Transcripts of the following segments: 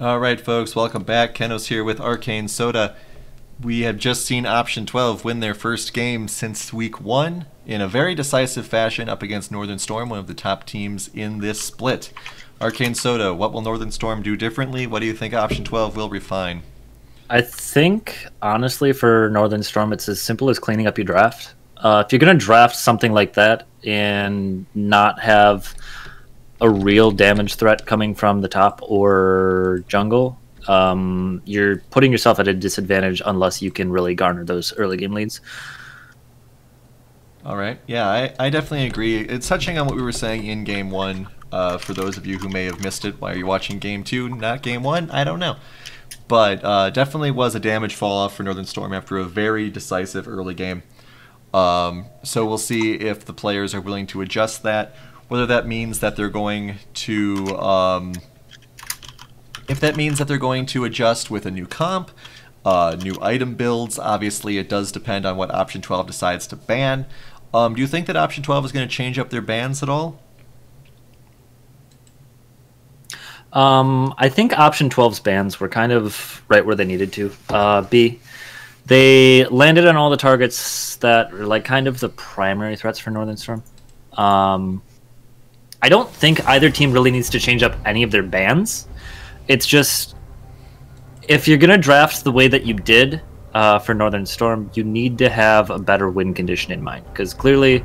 All right, folks, welcome back. Kenos here with Arcane Soda. We have just seen Option 12 win their first game since week 1 in a very decisive fashion up against Northern Storm, one of the top teams in this split. Arcane Soda, what will Northern Storm do differently? What do you think Option 12 will refine? I think, honestly, for Northern Storm, it's as simple as cleaning up your draft. If you're going to draft something like that and not have a real damage threat coming from the top or jungle, you're putting yourself at a disadvantage unless you can really garner those early game leads. All right. Yeah, I definitely agree. It's touching on what we were saying in Game 1. For those of you who may have missed it while you're watching Game 2, not Game 1, I don't know. But definitely was a damage fall-off for Northern Storm after a very decisive early game. So we'll see if the players are willing to adjust that, whether that means that they're going to... if that means that they're going to adjust with a new comp, new item builds. Obviously, it does depend on what Option 12 decides to ban. Do you think that Option 12 is going to change up their bans at all? I think Option 12's bans were kind of right where they needed to be. They landed on all the targets that are like kind of the primary threats for Northern Storm. I don't think either team really needs to change up any of their bans. It's just, if you're going to draft the way that you did for Northern Storm, you need to have a better win condition in mind. Because clearly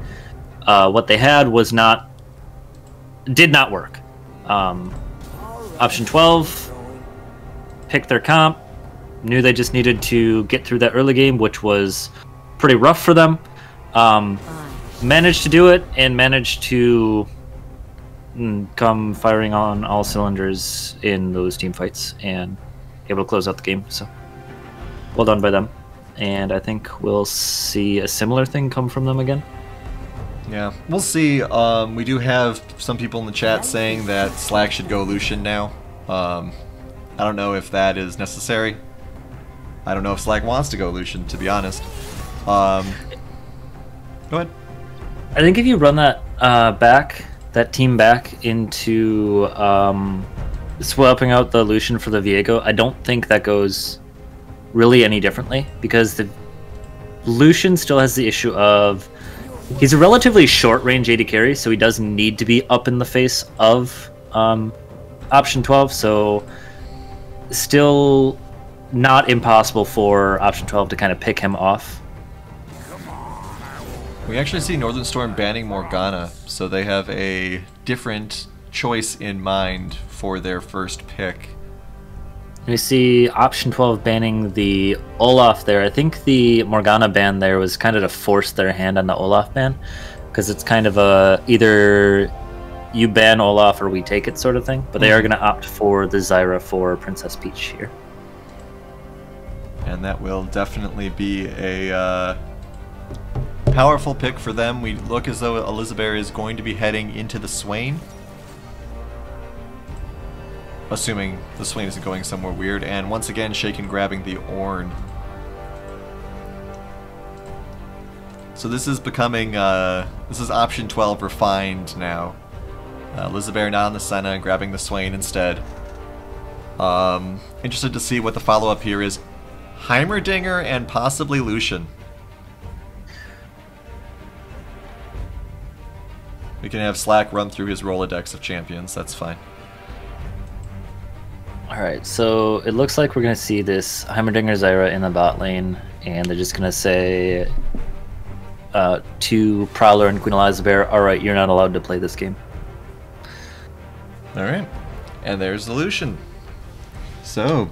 what they had did not work. Option 12 picked their comp, knew they just needed to get through that early game, which was pretty rough for them. Managed to do it and managed to come firing on all cylinders in those team fights and able to close out the game. So well done by them. And I think we'll see a similar thing come from them again. Yeah, we'll see. We do have some people in the chat saying that Slack should go Lucian now. I don't know if that is necessary. I don't know if Slack wants to go Lucian, to be honest. Go ahead. I think if you run that that team back into swapping out the Lucian for the Viego, I don't think that goes really any differently, because the Lucian still has the issue of he's a relatively short range AD carry, so he does need to be up in the face of Option 12, so still not impossible for Option 12 to kind of pick him off. We actually see Northern Storm banning Morgana, so they have a different choice in mind for their first pick. We see Option 12 banning the Olaf there. I think the Morgana ban there was kind of to force their hand on the Olaf ban, because it's kind of a either you ban Olaf or we take it sort of thing. But they are going to opt for the Zyra for Princess Peach here. And that will definitely be a powerful pick for them. We look as though Elizabeth is going to be heading into the Swain. Assuming the Swain isn't going somewhere weird. And once again, Shaken grabbing the Ornn. So this is becoming, this is Option 12 refined now. Elizabeth not on the Senna and grabbing the Swain instead. Interested to see what the follow-up here is. Heimerdinger and possibly Lucian. We can have Slack run through his Rolodex of champions, that's fine. Alright, so it looks like we're going to see this Heimerdinger Zyra in the bot lane, and they're just going to say to Prowler and Queen Elizabeth, alright, you're not allowed to play this game. Alright, and there's the Lucian. So,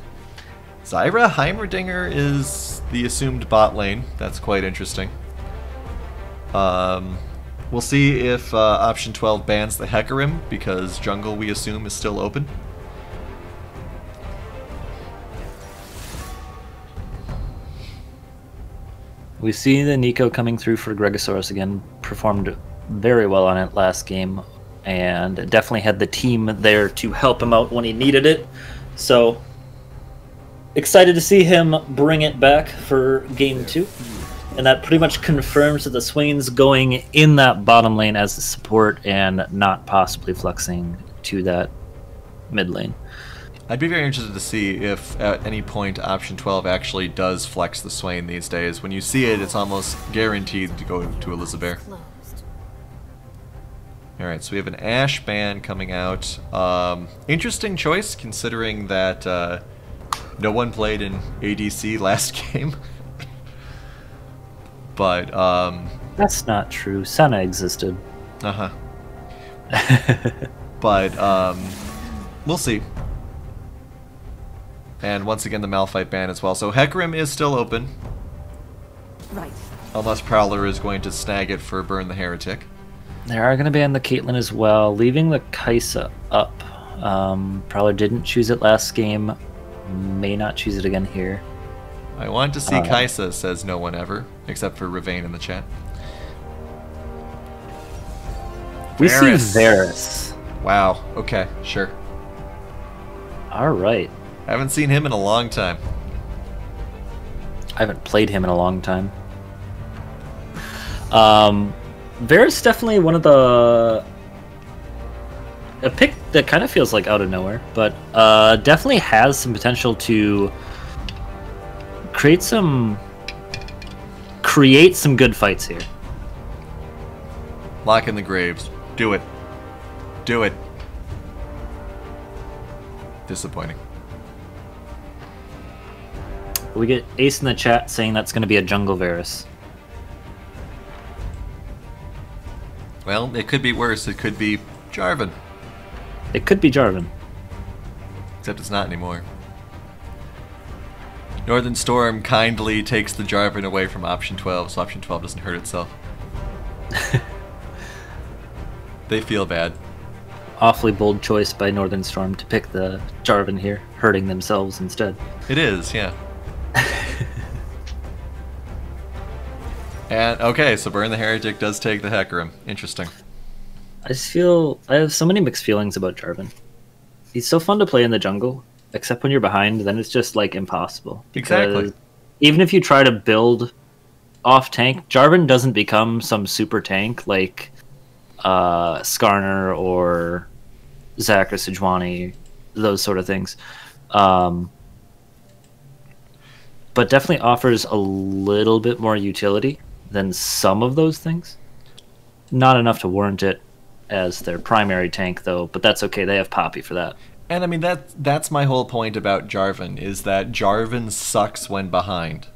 Zyra Heimerdinger is the assumed bot lane. That's quite interesting. We'll see if Option 12 bans the Hecarim, because jungle, we assume, is still open. We see the Nico coming through for Gregosaurus again. Performed very well on it last game, and definitely had the team there to help him out when he needed it. So, excited to see him bring it back for Game 2. And that pretty much confirms that the Swain's going in that bottom lane as a support and not possibly flexing to that mid lane. I'd be very interested to see if at any point option 12 actually does flex the Swain these days. When you see it, it's almost guaranteed to go to Elizabeth. Alright, so we have an Ash ban coming out. Interesting choice, considering that no one played in ADC last game. But, That's not true. Senna existed. Uh-huh. But, we'll see. And once again, the Malphite ban as well. So Hecarim is still open. Right. Unless Prowler is going to snag it for Burn the Heretic. They are going to ban the Caitlyn as well, leaving the Kai'Sa up. Prowler didn't choose it last game. May not choose it again here. I want to see Kai'Sa, says no one ever, except for Ravane in the chat. We see Varus. Wow, okay, sure. Alright. I haven't seen him in a long time. I haven't played him in a long time. Varus definitely one of the... A pick that kind of feels like out of nowhere, but definitely has some potential to create some good fights here. Lock in the graves. Do it. Do it. Disappointing. We get Ace in the chat saying that's going to be a jungle Varus. Well, it could be worse. It could be Jarvan. It could be Jarvan. Except it's not anymore. Northern Storm kindly takes the Jarvan away from option 12, so option 12 doesn't hurt itself. They feel bad. Awfully bold choice by Northern Storm to pick the Jarvan here, hurting themselves instead. It is, yeah. And, okay, so Burn the Heretic does take the Hecarim. Interesting. I just feel... I have so many mixed feelings about Jarvan. He's so fun to play in the jungle, except when you're behind, then it's just, like, impossible. Exactly. Even if you try to build off tank, Jarvan doesn't become some super tank like Skarner or Zac or Sejuani, those sort of things. But definitely offers a little bit more utility than some of those things. Not enough to warrant it as their primary tank, though, but that's okay. They have Poppy for that. And I mean, that's my whole point about Jarvan, is that Jarvan sucks when behind.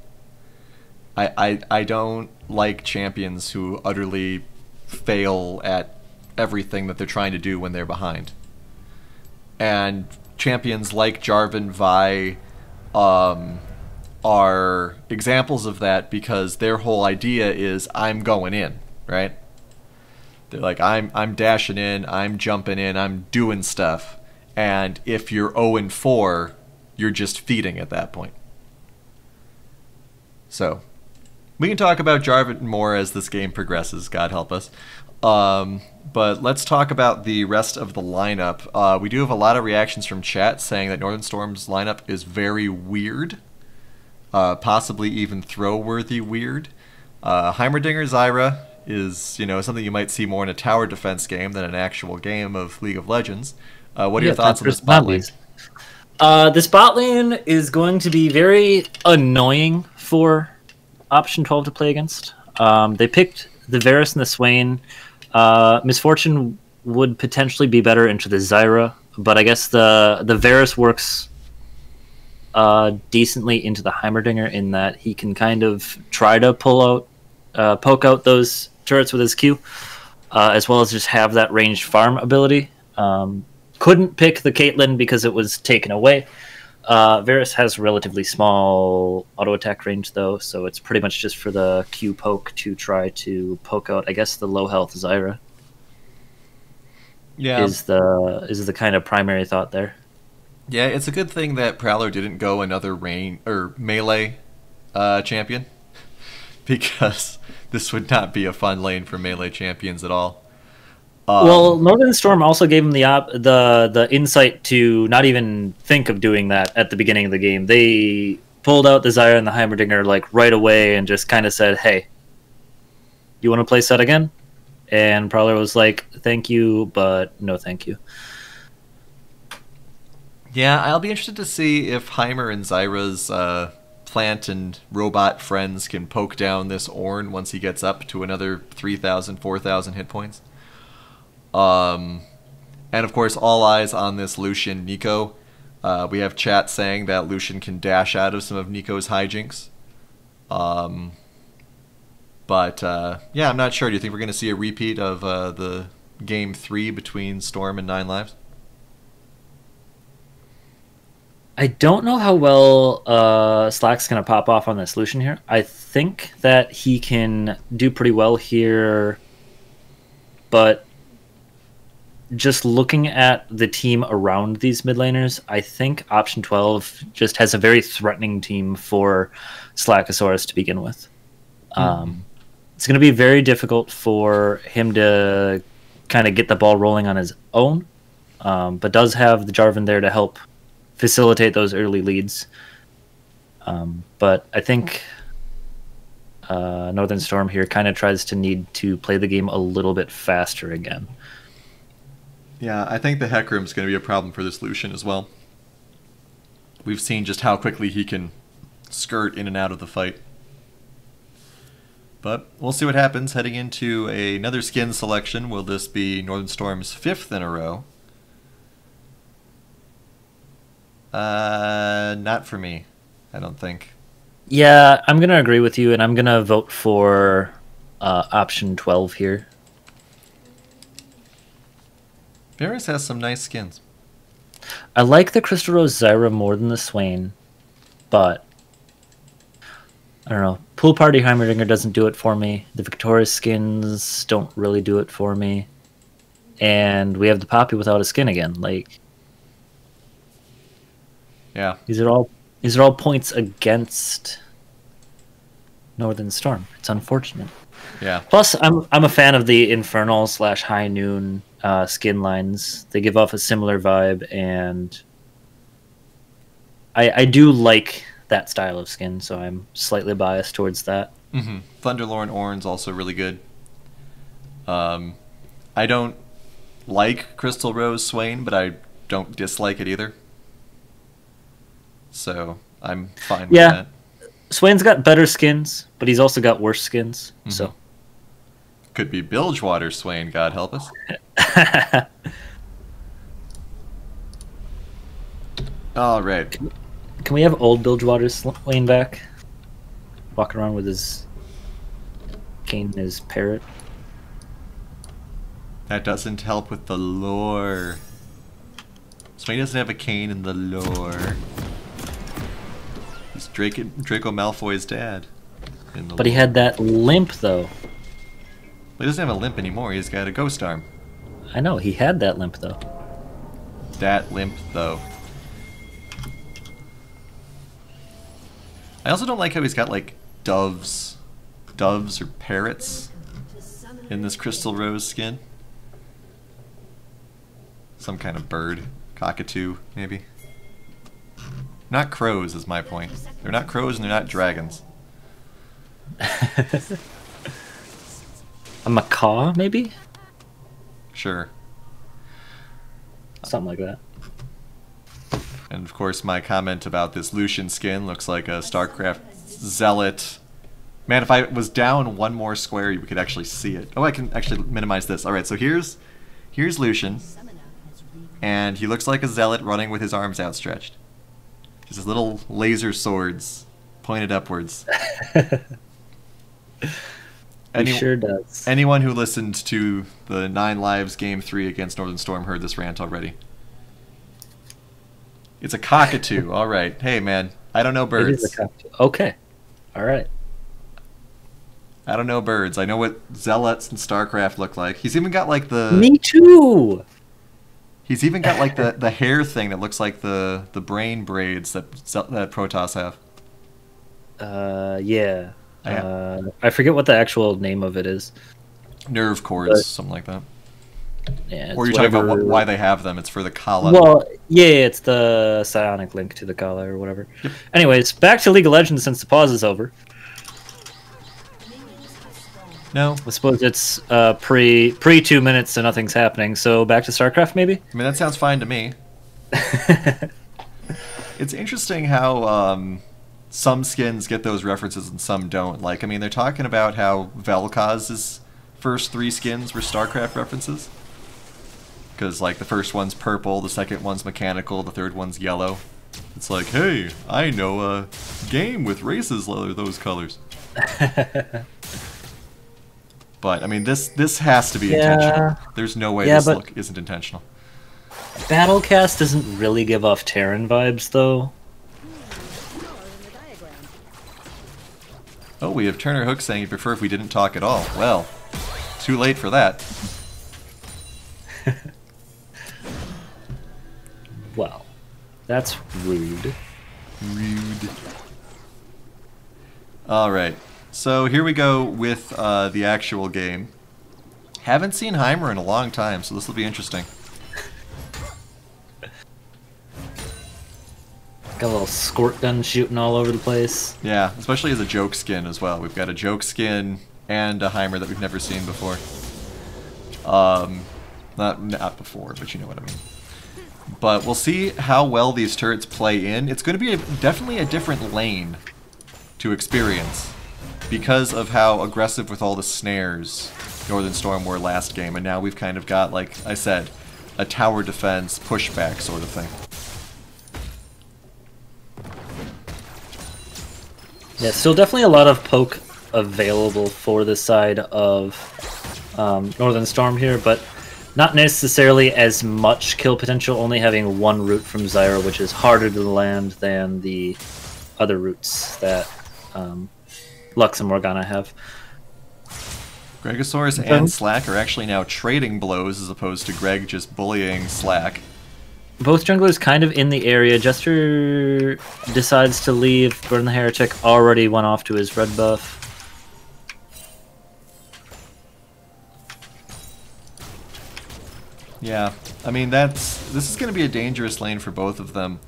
I don't like champions who utterly fail at everything that they're trying to do when they're behind. And champions like Jarvan, Vi, are examples of that because their whole idea is I'm going in, right? They're like, I'm dashing in, I'm jumping in, I'm doing stuff. And if you're 0-4, you're just feeding at that point. So, we can talk about Jarvan more as this game progresses, God help us. But let's talk about the rest of the lineup. We do have a lot of reactions from chat saying that Northern Storm's lineup is very weird. Possibly even throw-worthy weird. Heimerdinger Zyra is, you know, something you might see more in a tower defense game than an actual game of League of Legends. What are your thoughts on this bot lane? This bot lane is going to be very annoying for option 12 to play against. They picked the Varus and the Swain. Misfortune would potentially be better into the Zyra, but I guess the Varus works decently into the Heimerdinger in that he can kind of try to poke out those turrets with his Q, as well as just have that ranged farm ability. Couldn't pick the Caitlyn because it was taken away. Varus has relatively small auto attack range though, so it's pretty much just for the Q poke to try to poke out, I guess, the low health Zyra. Yeah, is the kind of primary thought there. Yeah, it's a good thing that Prowler didn't go another melee champion, because this would not be a fun lane for melee champions at all. Well, Northern Storm also gave him the insight to not even think of doing that at the beginning of the game. They pulled out the Zyra and the Heimerdinger like right away and just kind of said, "Hey, you want to play set again?" And Prowler was like, "Thank you, but no thank you." Yeah, I'll be interested to see if Heimer and Zyra's plant and robot friends can poke down this Ornn once he gets up to another 3,000, 4,000 hit points. And of course, all eyes on this Lucian Nico. We have chat saying that Lucian can dash out of some of Nico's hijinks. But yeah, I'm not sure. Do you think we're going to see a repeat of the game 3 between Storm and 9 Lives? I don't know how well Slack's going to pop off on this Lucian here. I think that he can do pretty well here, but just looking at the team around these mid laners, I think option 12 just has a very threatening team for Slackosaurus to begin with. It's going to be very difficult for him to kind of get the ball rolling on his own, but does have the Jarvan there to help facilitate those early leads. But I think Northern Storm here kind of tries to need to play the game a little bit faster again. Yeah, I think the Hecarim is going to be a problem for this Lucian as well. We've seen just how quickly he can skirt in and out of the fight. But we'll see what happens heading into another skin selection. Will this be Northern Storm's 5th in a row? Not for me, I don't think. Yeah, I'm going to agree with you, and I'm going to vote for option 12 here. Varus has some nice skins. I like the Crystal Rose Zyra more than the Swain, but I don't know. Pool Party Heimerdinger doesn't do it for me. The Victorious skins don't really do it for me. And we have the Poppy without a skin again. Like, yeah, these are all points against Northern Storm. It's unfortunate. Yeah. Plus, I'm a fan of the Infernal / High Noon skin lines. They give off a similar vibe, and I do like that style of skin, so I'm slightly biased towards that. Thunderlord Ornn's also really good. I don't like Crystal Rose Swain, but I don't dislike it either. So I'm fine with that. Swain's got better skins, but he's also got worse skins. So could be Bilgewater Swain, God help us. All right. Can we have old Bilgewater Swain back? Walking around with his cane and his parrot. That doesn't help with the lore. Swain doesn't have a cane in the lore. He's Draco Malfoy's dad. But he had that limp, though. He doesn't have a limp anymore. He's got a ghost arm. I know, he had that limp, though. That limp, though. I also don't like how he's got, like, doves or parrots in this Crystal Rose skin. Some kind of bird. Cockatoo, maybe. Not crows is my point. They're not crows and they're not dragons. A macaw, maybe? Sure. Something like that. And of course my comment about this Lucian skin looks like a StarCraft Zealot. Man, if I was down one more square, you could actually see it. Oh, I can actually minimize this. Alright, so here's Lucian. And he looks like a Zealot running with his arms outstretched. Just his little laser swords pointed upwards. He sure does. Anyone who listened to the 9 Lives Game 3 against Northern Storm heard this rant already. It's a cockatoo. All right. Hey, man. I don't know birds. It is a cockatoo. Okay. All right. I don't know birds. I know what Zealots and StarCraft look like. He's even got like the... Me too! He's even got like the hair thing that looks like the brain braids that Protoss have. Yeah. I forget what the actual name of it is. Nerve cords, something like that. Yeah, or you're talking about why they have them. It's for the Kala. Well, yeah, it's the psionic link to the Kala or whatever. Yep. Anyways, back to League of Legends since the pause is over. No. I suppose it's pre 2 minutes so nothing's happening. So back to StarCraft, maybe? I mean, that sounds fine to me. it's interesting how some skins get those references and some don't. Like, I mean, they're talking about how Vel'Koz's first 3 skins were StarCraft references. Because, like, the first one's purple, the second one's mechanical, the third one's yellow. It's like, hey, I know a game with races that are those colors. But, I mean, this has to be intentional. There's no way this look isn't intentional. Battlecast doesn't really give off Terran vibes, though. Oh, we have Turner Hook saying he'd prefer if we didn't talk at all. Well, too late for that. Well, that's rude. Rude. Alright, so here we go with the actual game. Haven't seen Heimer in a long time, so this will be interesting. Got a little squirt gun shooting all over the place. Yeah, especially as a joke skin as well. We've got a joke skin and a Heimer that we've never seen before. Not before, but you know what I mean. But we'll see how well these turrets play in. It's going to be definitely a different lane to experience because of how aggressive with all the snares Northern Storm were last game. And now we've kind of got, like I said, a tower defense pushback sort of thing. Yeah, still definitely a lot of poke available for this side of Northern Storm here, but not necessarily as much kill potential, only having 1 route from Zyra, which is harder to land than the other routes that Lux and Morgana have. Gregosaurus and Slack are actually now trading blows as opposed to Greg just bullying Slack. Both junglers kind of in the area. Jester decides to leave. Burn the Heretic already went off to his red buff. Yeah, I mean this is going to be a dangerous lane for both of them.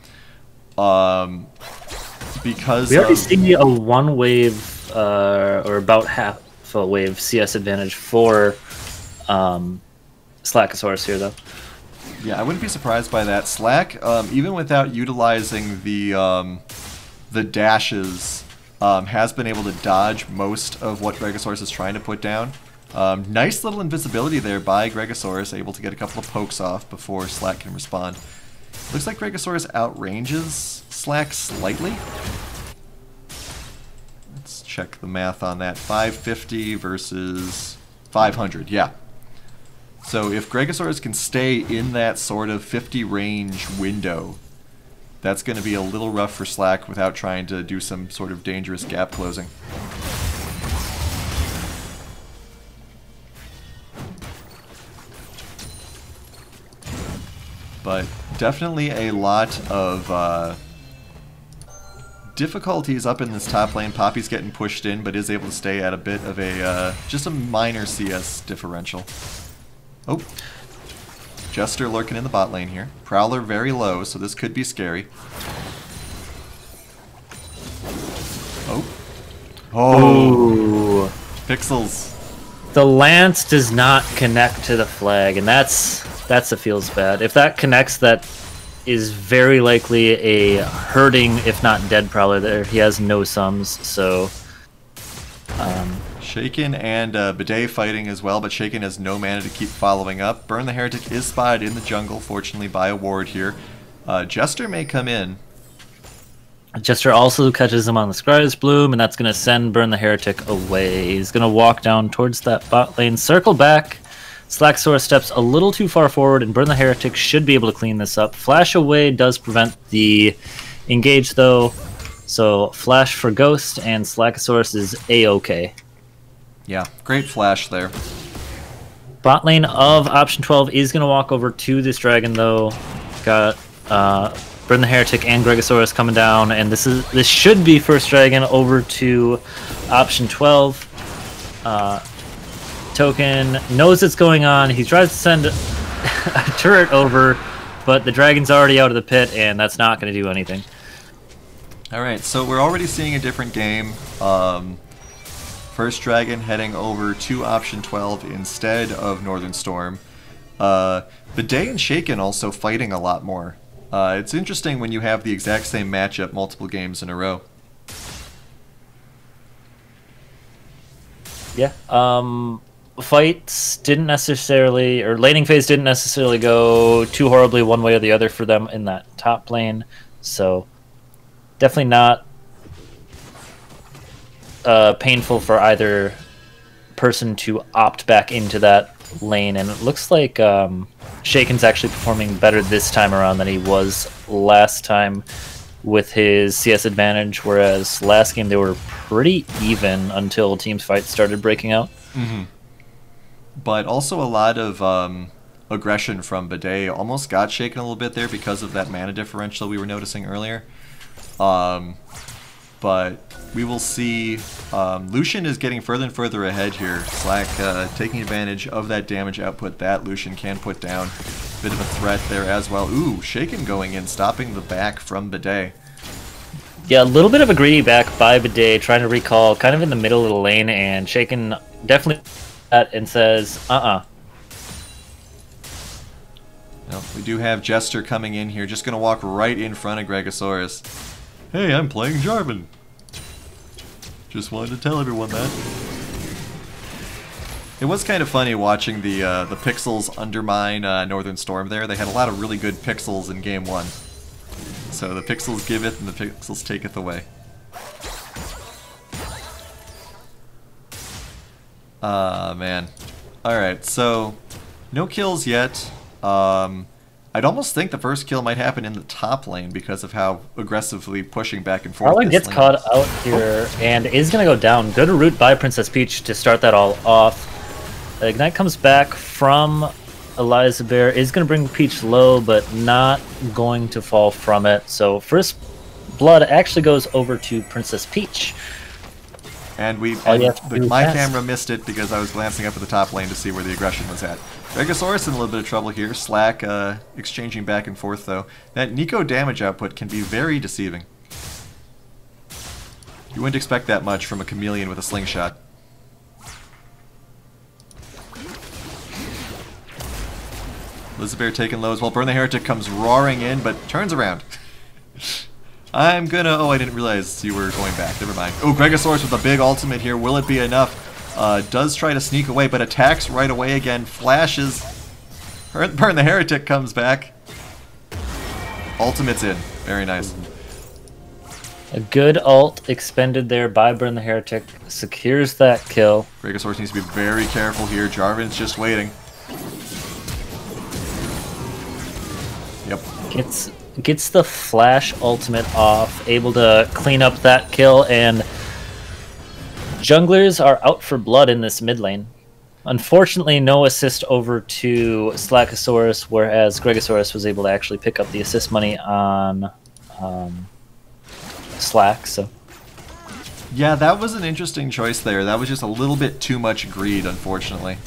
Because we already see a 1 wave or about half a wave CS advantage for Slackosaurus here though. Yeah, I wouldn't be surprised by that. Slack, even without utilizing the dashes, has been able to dodge most of what Gregosaurus is trying to put down. Nice little invisibility there by Gregosaurus, able to get a couple of pokes off before Slack can respond. Looks like Gregosaurus outranges Slack slightly. Let's check the math on that. 550 versus 500, yeah. So if Gregosaurus can stay in that sort of 50 range window, that's going to be a little rough for Slack without trying to do some sort of dangerous gap closing. But definitely a lot of difficulties up in this top lane. Poppy's getting pushed in, but is able to stay at a bit of a, just a minor CS differential. Oh, Jester lurking in the bot lane here. Prowler very low, so this could be scary. Oh. Oh. Pixels. The lance does not connect to the flag, and that's a feels bad. If that connects, that is very likely a hurting, if not dead Prowler there. He has no sums, so... Shaken and Bidet fighting as well, but Shaken has no mana to keep following up. Burn the Heretic is spotted in the jungle, fortunately, by a ward here. Jester may come in. Jester also catches him on the Scry's Bloom, and that's going to send Burn the Heretic away. He's going to walk down towards that bot lane, circle back. Slacksaur steps a little too far forward, and Burn the Heretic should be able to clean this up. Flash away does prevent the engage, though. So Flash for Ghost, and Slackosaurus is A-OK. Yeah, great flash there. Bot lane of option 12 is going to walk over to this dragon, though. Got Burn the Heretic and Gregosaurus coming down, and this should be first dragon over to option 12. Token knows what's going on. He tries to send a turret over, but the dragon's already out of the pit, and that's not going to do anything. Alright, so we're already seeing a different game. First dragon heading over to option 12 instead of Northern Storm. Bidet and Shaken also fighting a lot more. It's interesting when you have the exact same matchup multiple games in a row. Yeah. Fights didn't necessarily, or laning phase didn't necessarily go too horribly one way or the other for them in that top lane. So definitely not painful for either person to opt back into that lane. And it looks like Shaken's actually performing better this time around than he was last time with his CS advantage, whereas last game they were pretty even until teams fights started breaking out. Mm-hmm. But also a lot of aggression from Bidet almost got shaken a little bit there because of that mana differential we were noticing earlier. But we will see Lucian is getting further and further ahead here. Slack taking advantage of that damage output that Lucian can put down. Bit of a threat there as well. Ooh, Shaken going in, stopping the back from Bidet. Yeah, a little bit of a greedy back by Bidet, trying to recall kind of in the middle of the lane, and Shaken definitely that and says, Well, we do have Jester coming in here, just going to walk right in front of Gregosaurus. Hey, I'm playing Jarvan. Just wanted to tell everyone that. It was kind of funny watching the pixels undermine Northern Storm there. They had a lot of really good pixels in Game 1. So the pixels giveth and the pixels taketh away. Man. Alright, so no kills yet. I'd almost think the first kill might happen in the top lane because of how aggressively pushing back and forth. Arlen gets caught out here and is going to go down. Good route by Princess Peach to start that all off. Ignite comes back from Eliza Bear. Is going to bring Peach low, but not going to fall from it. So first blood actually goes over to Princess Peach. And my camera missed it because I was glancing up at the top lane to see where the aggression was at. Gregosaurus in a little bit of trouble here. Slack exchanging back and forth though. That Nico damage output can be very deceiving. You wouldn't expect that much from a chameleon with a slingshot. Elizabeth taking lows while Burn the Heretic comes roaring in but turns around. I'm gonna... Oh, I didn't realize you were going back. Never mind. Oh, Gregosaurus with a big ultimate here. Will it be enough? Does try to sneak away, but attacks right away again. Flashes. Burn the Heretic comes back. Ultimate's in. Very nice. A good ult expended there by Burn the Heretic. Secures that kill. Gregosaurus needs to be very careful here. Jarvan's just waiting. Yep. Gets the flash ultimate off, able to clean up that kill, and junglers are out for blood in this mid lane. Unfortunately, no assist over to Slackosaurus, whereas Gregosaurus was able to actually pick up the assist money on Slack. So yeah, that was an interesting choice there. That was just a little bit too much greed, unfortunately.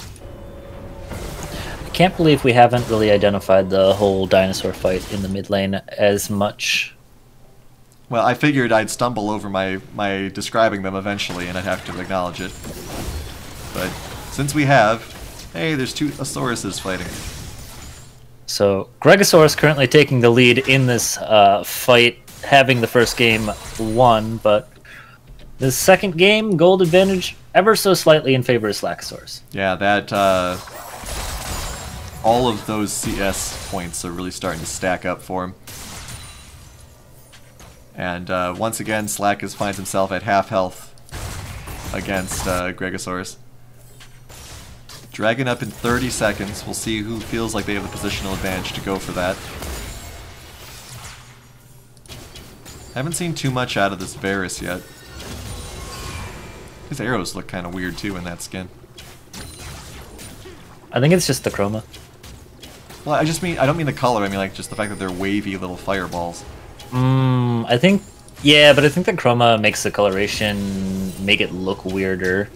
Can't believe we haven't really identified the whole dinosaur fight in the mid lane as much. Well, I figured I'd stumble over my describing them eventually, and I'd have to acknowledge it. But since we have, hey, there's two Asauruses fighting. So Gregosaurus currently taking the lead in this fight, having the first game won, but the second game, gold advantage ever so slightly in favor of Slackosaurus. Yeah, that all of those CS points are really starting to stack up for him. And once again, Slack finds himself at half health against Gregosaurus. Dragon up in 30 seconds. We'll see who feels like they have the positional advantage to go for that. Haven't seen too much out of this Varus yet. His arrows look kind of weird too in that skin. I think it's just the chroma. Well, I don't mean the color, I mean like just the fact that they're wavy little fireballs. I think, yeah, but I think the chroma makes the coloration make it look weirder.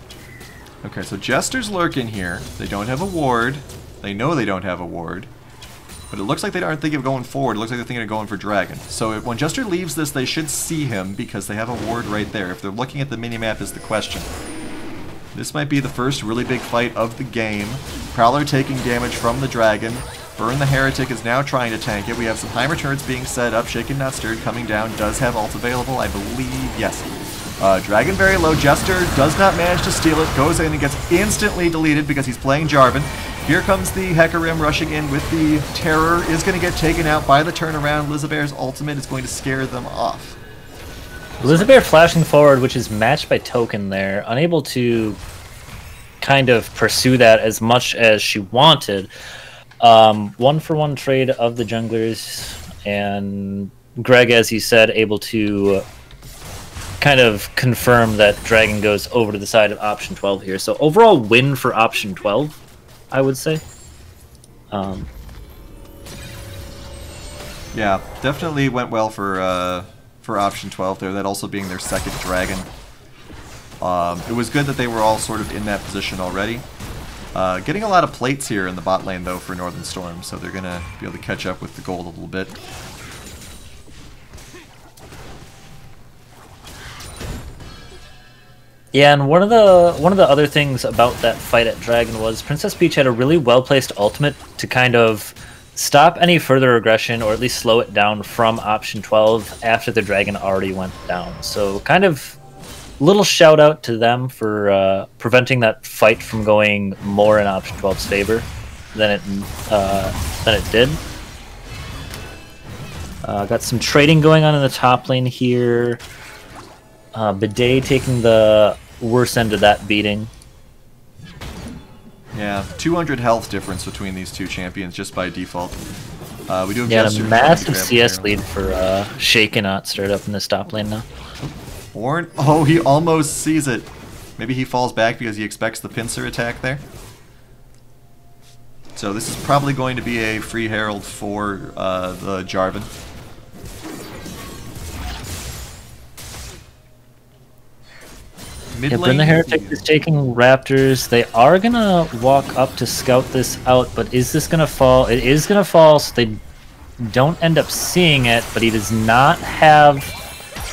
Okay, so Jester's lurking here. They don't have a ward. They know they don't have a ward. But it looks like they aren't thinking of going forward. It looks like they're thinking of going for Dragon. So when Jester leaves this, they should see him because they have a ward right there. If they're looking at the minimap is the question. This might be the first really big fight of the game. Prowler taking damage from the Dragon. Burn the Heretic is now trying to tank it. We have some Heimer turrets being set up. Shaken Not Stirred coming down. Does have ult available, I believe. Yes. Dragon very low. Jester does not manage to steal it. Goes in and gets instantly deleted because he's playing Jarvan. Here comes the Hecarim rushing in with the Terror. Is going to get taken out by the turnaround. Lizabear's ultimate is going to scare them off. Lizabear flashing forward, which is matched by Token there. Unable to kind of pursue that as much as she wanted. 1-for-1 trade of the junglers, and Greg, as you said, able to kind of confirm that Dragon goes over to the side of option 12 here. So overall win for option 12, I would say. Yeah, definitely went well for option 12 there, that also being their second Dragon. It was good that they were all sort of in that position already. Getting a lot of plates here in the bot lane, though, for Northern Storm, so they're going to be able to catch up with the gold a little bit. Yeah, and one of the other things about that fight at Dragon was Princess Peach had a really well-placed ultimate to kind of stop any further aggression, or at least slow it down from option 12 after the Dragon already went down. So kind of little shout out to them for preventing that fight from going more in option 12's favor than it did. Got some trading going on in the top lane here. Bidet taking the worst end of that beating. Yeah, 200 health difference between these two champions just by default. We do have a massive CS lead for Shaken Not Stirred up in the top lane now. Ornn, oh, he almost sees it. Maybe he falls back because he expects the pincer attack there. So this is probably going to be a free herald for the Jarvan. Yeah, Bryn the Heretic is taking Raptors. They are going to walk up to scout this out, but is this going to fall? It is going to fall, so they don't end up seeing it, but he does not have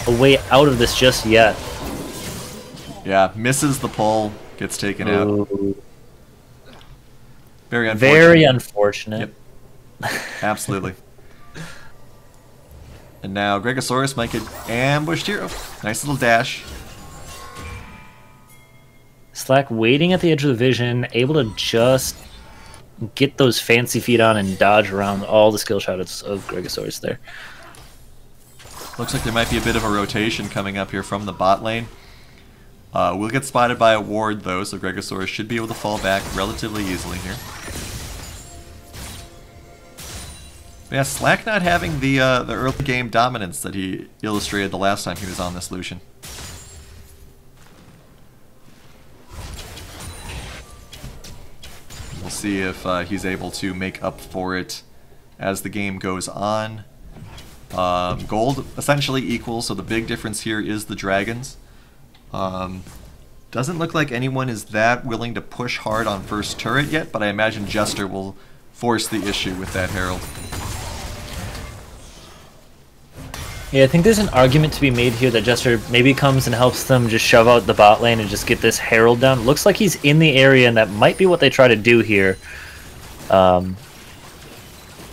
a way out of this just yet. Yeah, misses the pull, gets taken out. Very unfortunate. Very unfortunate. Yep. Absolutely. And now Gregosaurus might get ambushed here. Oh, nice little dash. Slack waiting at the edge of the vision, able to just get those fancy feet on and dodge around all the skill shots of Gregosaurus there. Looks like there might be a bit of a rotation coming up here from the bot lane. We'll get spotted by a ward, though, so Gregosaurus should be able to fall back relatively easily here. But yeah, Slack not having the early game dominance that he illustrated the last time he was on this Lucian. We'll see if he's able to make up for it as the game goes on. Gold essentially equal, so the big difference here is the dragons. Doesn't look like anyone is that willing to push hard on first turret yet, but I imagine Jester will force the issue with that herald. Yeah, I think there's an argument to be made here that Jester maybe comes and helps them just shove out the bot lane and just get this herald down. Looks like he's in the area, and that might be what they try to do here.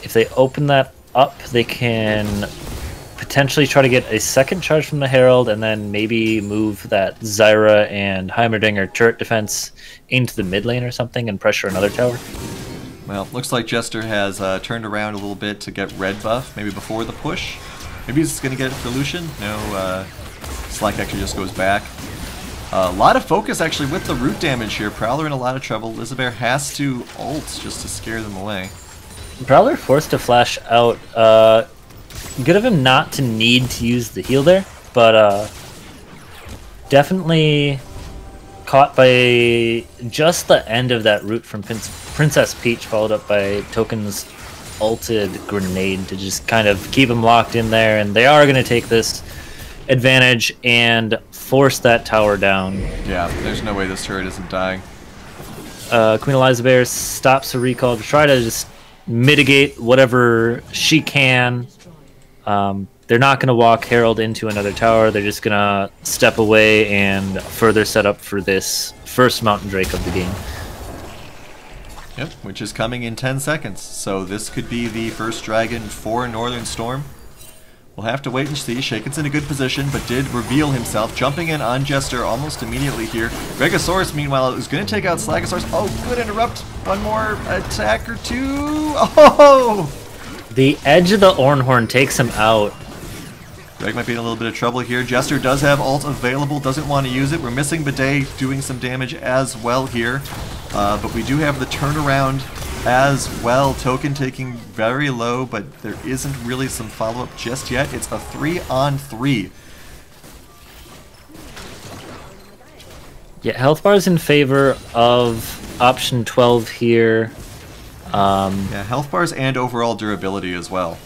If they open that up, they can potentially try to get a second charge from the herald, and then maybe move that Zyra and Heimerdinger turret defense into the mid lane or something and pressure another tower. Well, looks like Jester has turned around a little bit to get red buff, maybe before the push. Maybe he's going to get it for Lucian. No, Slack actually just goes back. A lot of focus actually with the root damage here. Prowler in a lot of trouble. Lizabear has to ult just to scare them away. Prowler forced to flash out. Good of him not to need to use the heal there, but definitely caught by just the end of that root from Princess Peach, followed up by Token's ulted grenade to just kind of keep him locked in there, and they are going to take this advantage and force that tower down. Yeah, there's no way this turret isn't dying. Queen Elizabear stops a recall to try to just mitigate whatever she can. They're not going to walk Herald into another tower. They're just going to step away and further set up for this first Mountain Drake of the game. Yep, which is coming in 10 seconds. So this could be the first dragon for Northern Storm. We'll have to wait and see. Shaken's in a good position, but did reveal himself, jumping in on Jester almost immediately here. Gregosaurus, meanwhile, is going to take out Slagosaurus. Oh, good interrupt. One more attack or two. Oh! The edge of the Ornhorn takes him out. Greg might be in a little bit of trouble here. Jester does have ult available, doesn't want to use it. We're missing Bidet doing some damage as well here. But we do have the turnaround as well. Token taking very low, but there isn't really some follow-up just yet. It's a 3-on-3. Yeah, health bar is in favor of option 12 here. Yeah, health bars and overall durability as well.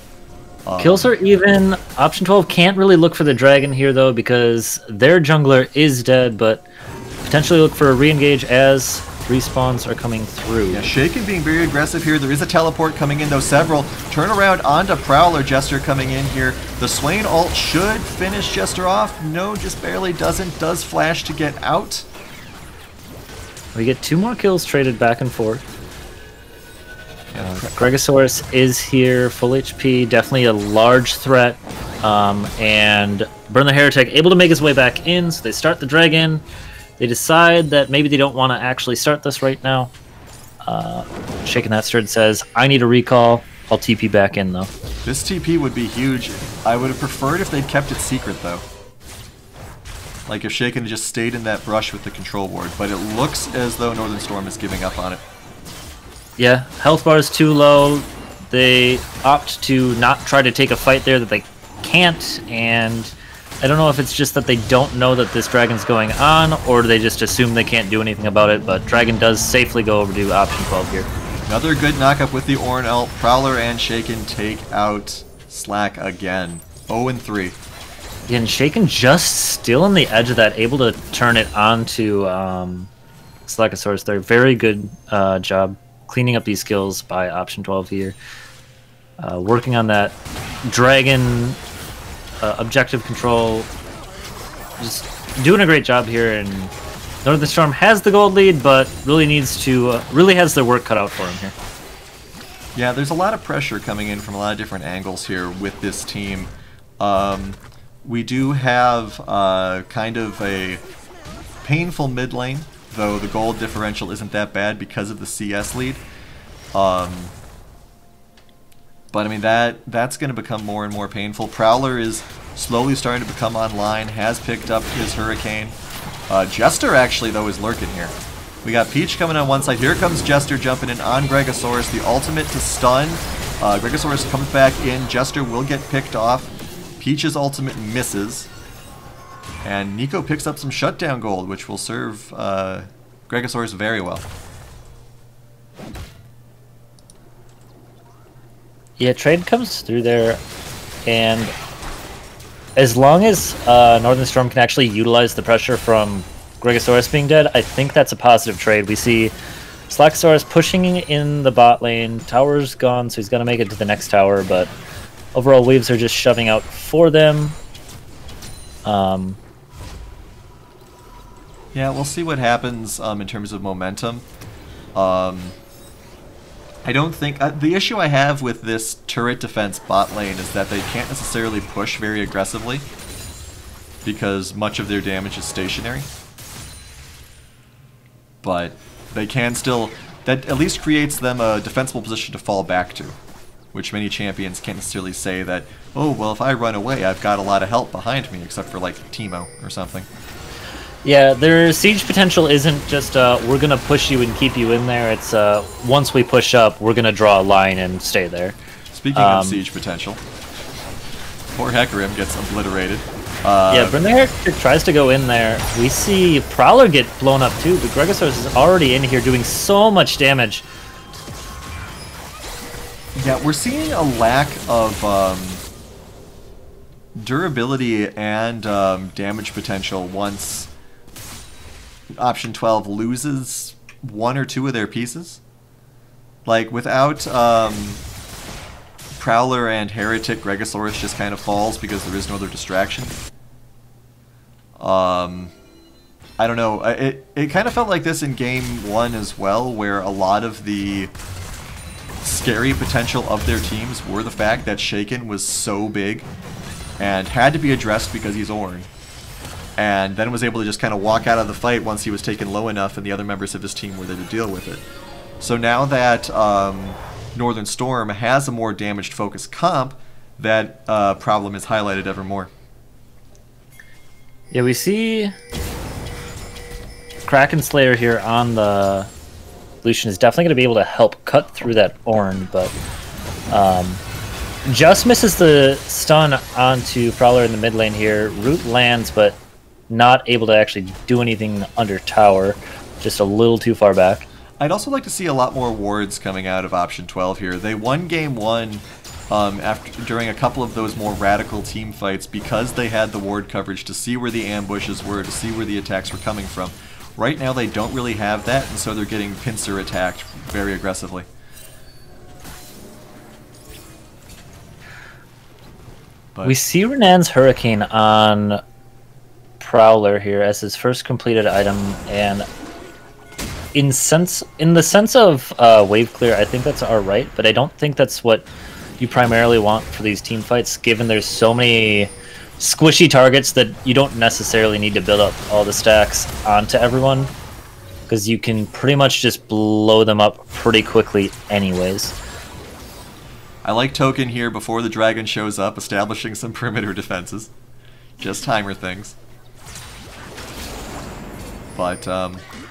Kills are even. Option 12 can't really look for the dragon here, though, because their jungler is dead, but potentially look for a re-engage as respawns are coming through. Yeah, Shaken being very aggressive here. There is a teleport coming in, though, several. Turnaround onto Prowler. Jester coming in here. The Swain ult should finish Jester off. No, just barely doesn't. Does flash to get out. We get 2 more kills traded back and forth. Gregosaurus is here, full HP, definitely a large threat. And Burn the Heretic able to make his way back in, so they start the dragon. They decide that maybe they don't want to actually start this right now. Shaking That Stirred says, I need a recall. I'll TP back in, though. This TP would be huge. I would have preferred if they'd kept it secret, though. Like if Shaken had just stayed in that brush with the control ward. But it looks as though Northern Storm is giving up on it. Yeah, health bar is too low. They opt to not try to take a fight there that they can't, and I don't know if it's just that they don't know that this dragon's going on, or they just assume they can't do anything about it, but Dragon does safely go over to option 12 here. Another good knockup with the Ornn ult. Prowler and Shaken take out Slack again. 0-3. And Shaken just still on the edge of that, able to turn it onto Slackosaurus there. Very good job cleaning up these skills by option 12 here. Working on that dragon objective control. Just doing a great job here, and Northern Storm has the gold lead, but really needs to, really has their work cut out for him here. Yeah, there's a lot of pressure coming in from a lot of different angles here with this team. We do have kind of a painful mid lane, though the gold differential isn't that bad because of the CS lead. But I mean, that's going to become more and more painful. Prowler is slowly starting to become online, has picked up his Hurricane. Jester actually, though, is lurking here. We got Peach coming on one side. Here comes Jester jumping in on Gregosaurus. The ultimate to stun. Gregosaurus comes back in. Jester will get picked off. Peach's ultimate misses. And Nico picks up some shutdown gold, which will serve Gregosaurus very well. Yeah, trade comes through there, and as long as Northern Storm can actually utilize the pressure from Gregosaurus being dead, I think that's a positive trade. We see Slackosaurus pushing in the bot lane. Tower's gone, so he's going to make it to the next tower, but overall waves are just shoving out for them. Yeah, we'll see what happens in terms of momentum. I don't think... the issue I have with this turret defense bot lane is that they can't necessarily push very aggressively because much of their damage is stationary. But they can still... that at least creates them a defensible position to fall back to, which many champions can't necessarily say that, oh, well, if I run away, I've got a lot of help behind me, except for, like, Teemo or something. Yeah, their siege potential isn't just, we're going to push you and keep you in there. It's, once we push up, we're going to draw a line and stay there. Speaking of siege potential, poor Hecarim gets obliterated. Yeah, Burn the Heretic tries to go in there. We see Prowler get blown up too, but Gregosaurus is already in here doing so much damage. Yeah, we're seeing a lack of durability and damage potential once option 12 loses one or two of their pieces. Like, without Prowler and Heretic, Gregosaurus just kind of falls because there is no other distraction. I don't know. It kind of felt like this in game 1 as well, where a lot of the scary potential of their teams were the fact that Shaken was so big and had to be addressed because he's Ornn, and then was able to just kind of walk out of the fight once he was taken low enough and the other members of his team were there to deal with it. So now that Northern Storm has a more damaged focused comp, that problem is highlighted ever more. Yeah, we see Kraken Slayer here on the Lucian is definitely going to be able to help cut through that Ornn, but just misses the stun onto Prowler in the mid lane here. Root lands, but not able to actually do anything under tower. Just a little too far back. I'd also like to see a lot more wards coming out of option 12 here. They won game 1 during a couple of those more radical team fights because they had the ward coverage to see where the ambushes were, to see where the attacks were coming from. Right now they don't really have that, and so they're getting pincer attacked very aggressively. But we see Renan's Hurricane on Prowler here as his first completed item, and in the sense of wave clear, I think that's alright, but I don't think that's what you primarily want for these team fights, given there's so many squishy targets that you don't necessarily need to build up all the stacks onto everyone, because you can pretty much just blow them up pretty quickly anyways. I like Token here before the dragon shows up, establishing some perimeter defenses. Just timer things. But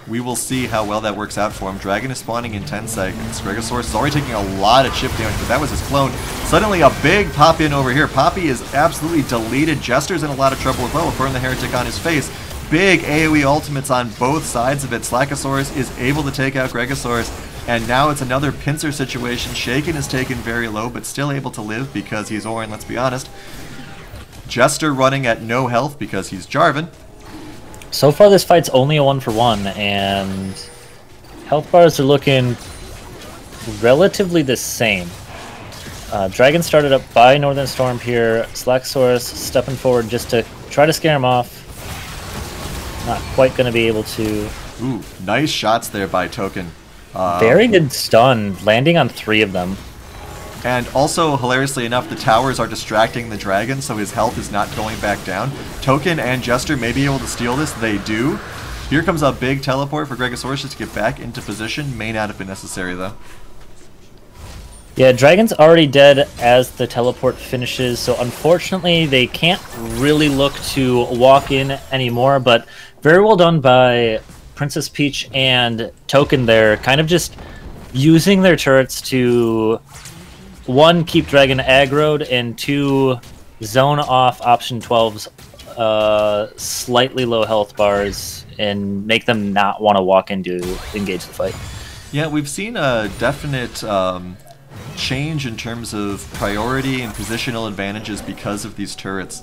we will see how well that works out for him. Dragon is spawning in 10 seconds. Gregosaurus is already taking a lot of chip damage, but that was his clone. Suddenly a big pop-in over here. Poppy is absolutely deleted. Jester's in a lot of trouble as well. Burn the Heretic on his face. Big AoE ultimates on both sides of it. Slackosaurus is able to take out Gregosaurus, and now it's another pincer situation. Shaken is taken very low, but still able to live because he's Ornn, let's be honest. Jester running at no health because he's Jarvan. So far this fight's only a 1-for-1, and health bars are looking relatively the same. Dragon started up by Northern Storm here. Slackosaurus stepping forward just to try to scare him off. Not quite going to be able to. Ooh, nice shots there by Token. Very good stun, landing on 3 of them. And also, hilariously enough, the towers are distracting the dragon, so his health is not going back down. Token and Jester may be able to steal this. They do. Here comes a big teleport for Gregosaurus just to get back into position. May not have been necessary, though. Yeah, Dragon's already dead as the teleport finishes, so unfortunately they can't really look to walk in anymore, but very well done by Princess Peach and Token there, kind of just using their turrets to, 1, keep Dragon aggroed, and 2, zone off option 12's slightly low health bars and make them not want to walk in to engage the fight. Yeah, we've seen a definite change in terms of priority and positional advantages because of these turrets.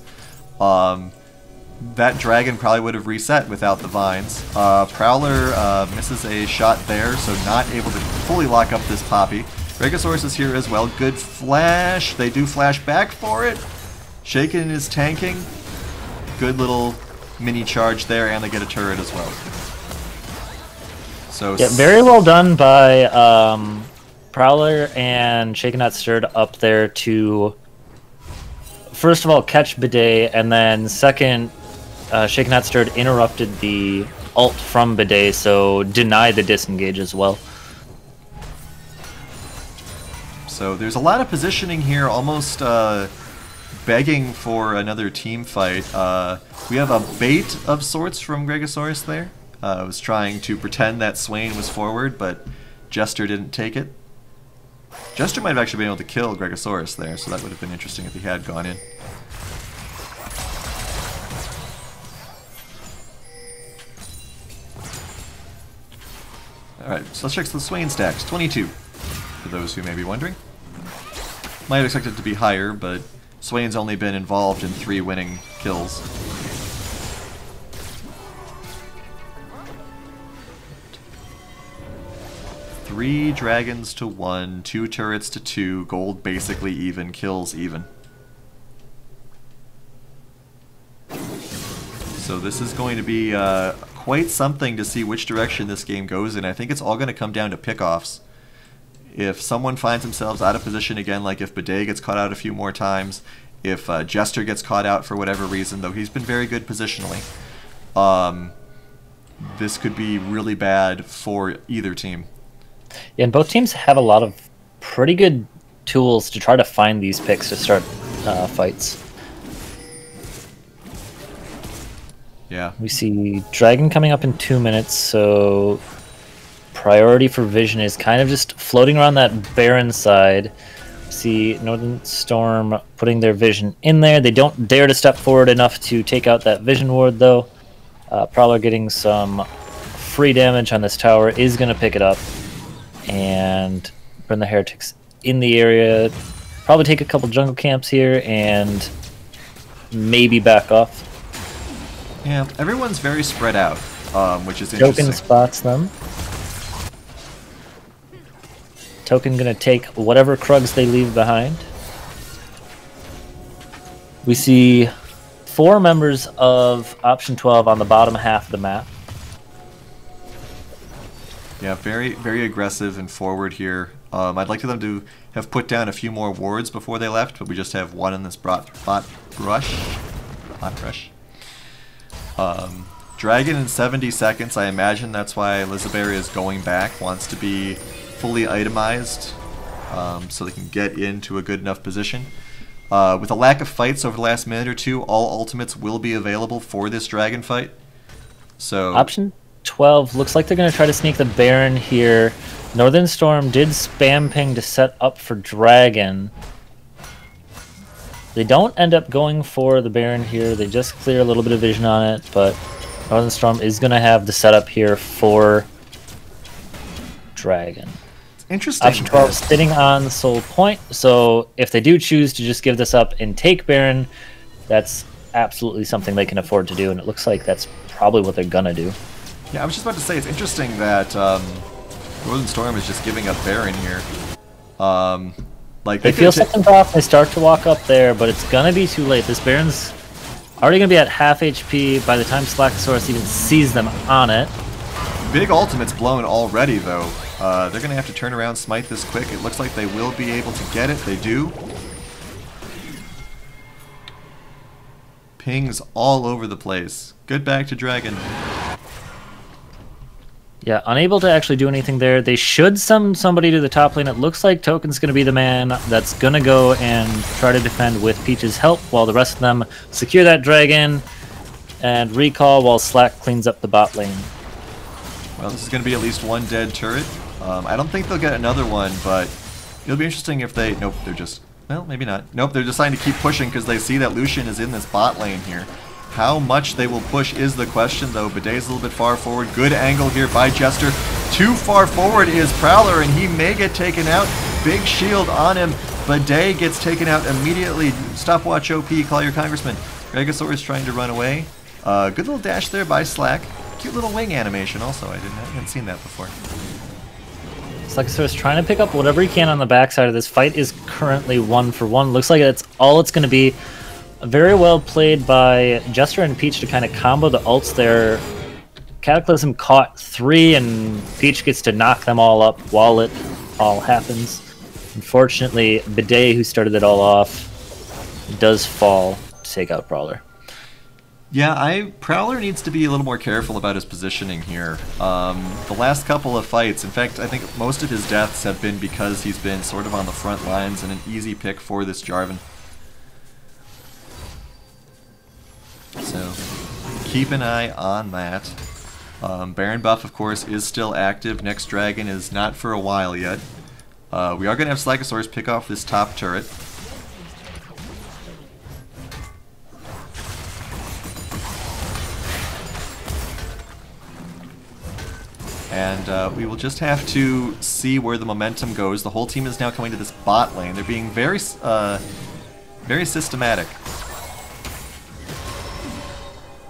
That dragon probably would have reset without the vines. Prowler misses a shot there, so not able to fully lock up this Poppy. Gregosaurus is here as well. Good flash. They do flash back for it. Shaken is tanking. Good little mini charge there, and they get a turret as well. So yeah, very well done by Prowler and Shaken Not Stirred up there to, first of all, catch Bidet, and then second, Shaken Not Stirred interrupted the ult from Bidet, so deny the disengage as well. So there's a lot of positioning here, almost begging for another team fight. We have a bait of sorts from Gregosaurus there. I was trying to pretend that Swain was forward, but Jester didn't take it. Jester might have actually been able to kill Gregosaurus there, so that would have been interesting if he had gone in. Alright, so let's check the Swain stacks. 22, for those who may be wondering. Might have expected it to be higher, but Swain's only been involved in 3 winning kills. Three dragons to 1, 2 turrets to 2, gold basically even, kills even. So this is going to be quite something to see which direction this game goes in. I think it's all going to come down to pickoffs. If someone finds themselves out of position again, like if Bidet gets caught out a few more times, if Jester gets caught out for whatever reason, though he's been very good positionally, this could be really bad for either team. Yeah, and both teams have a lot of pretty good tools to try to find these picks to start fights. Yeah. We see Dragon coming up in 2 minutes, so priority for Vision is kind of just floating around that Baron side. See Northern Storm putting their Vision in there. They don't dare to step forward enough to take out that Vision ward, though. Prowler getting some free damage on this tower is going to pick it up and burn the Heretics in the area. Probably take a couple jungle camps here and maybe back off. Yeah, everyone's very spread out, which is interesting. Token spots them. Token gonna take whatever Krugs they leave behind. We see 4 members of Option 12 on the bottom half of the map. Yeah, very, very aggressive and forward here. I'd like them to have put down a few more wards before they left, but we just have one in this bot rush. Dragon in 70 seconds. I imagine that's why Elizabeth is going back, wants to be fully itemized so they can get into a good enough position. With a lack of fights over the last minute or two, all ultimates will be available for this Dragon fight. So Option 12 looks like they're going to try to sneak the Baron here. Northern Storm did spam ping to set up for Dragon. They don't end up going for the Baron here. They just clear a little bit of vision on it, but Northern Storm is going to have the setup here for Dragon. Interesting. Option 12 sitting on the Soul Point, so if they do choose to just give this up and take Baron, that's absolutely something they can afford to do, and it looks like that's probably what they're going to do. Yeah, I was just about to say, it's interesting that Northern Storm is just giving up Baron here. Like they feel something's off, they start to walk up there, but it's going to be too late. This Baron's already going to be at half HP by the time Slackosaurus even sees them on it. Big ultimate's blown already, though. They're going to have to turn around, smite this quick. It looks like they will be able to get it. They do. Pings all over the place. Good back to Dragon. Yeah, unable to actually do anything there. They should summon somebody to the top lane. It looks like Token's going to be the man that's going to go and try to defend with Peach's help, while the rest of them secure that Dragon and recall while Slack cleans up the bot lane. Well, this is going to be at least one dead turret. I don't think they'll get another one, but it'll be interesting if they... Nope, they're just... Well, maybe not. Nope, they're deciding to keep pushing because they see that Lucian is in this bot lane here. How much they will push is the question, though. Bidet's a little bit far forward. Good angle here by Jester. Too far forward is Prowler, and he may get taken out. Big shield on him. Bidet gets taken out immediately. Stopwatch OP, call your congressman. Regosaur is trying to run away. Good little dash there by Slack. Cute little wing animation also. I hadn't seen that before. Slackosaurus is trying to pick up whatever he can on the backside of this. Fight is currently 1-for-1. Looks like that's all it's going to be. Very well played by Jester and Peach to kind of combo the ults there. Cataclysm caught 3, and Peach gets to knock them all up while it all happens. Unfortunately, Bidet, who started it all off, does fall to take out Prowler. Yeah, Prowler needs to be a little more careful about his positioning here. The last couple of fights, in fact, I think most of his deaths have been because he's been sort of on the front lines and an easy pick for this Jarvan. So, keep an eye on that. Baron buff, of course, is still active. Next Dragon is not for a while yet. We are going to have Slackosaurus pick off this top turret. And we will just have to see where the momentum goes. The whole team is now coming to this bot lane. They're being very systematic.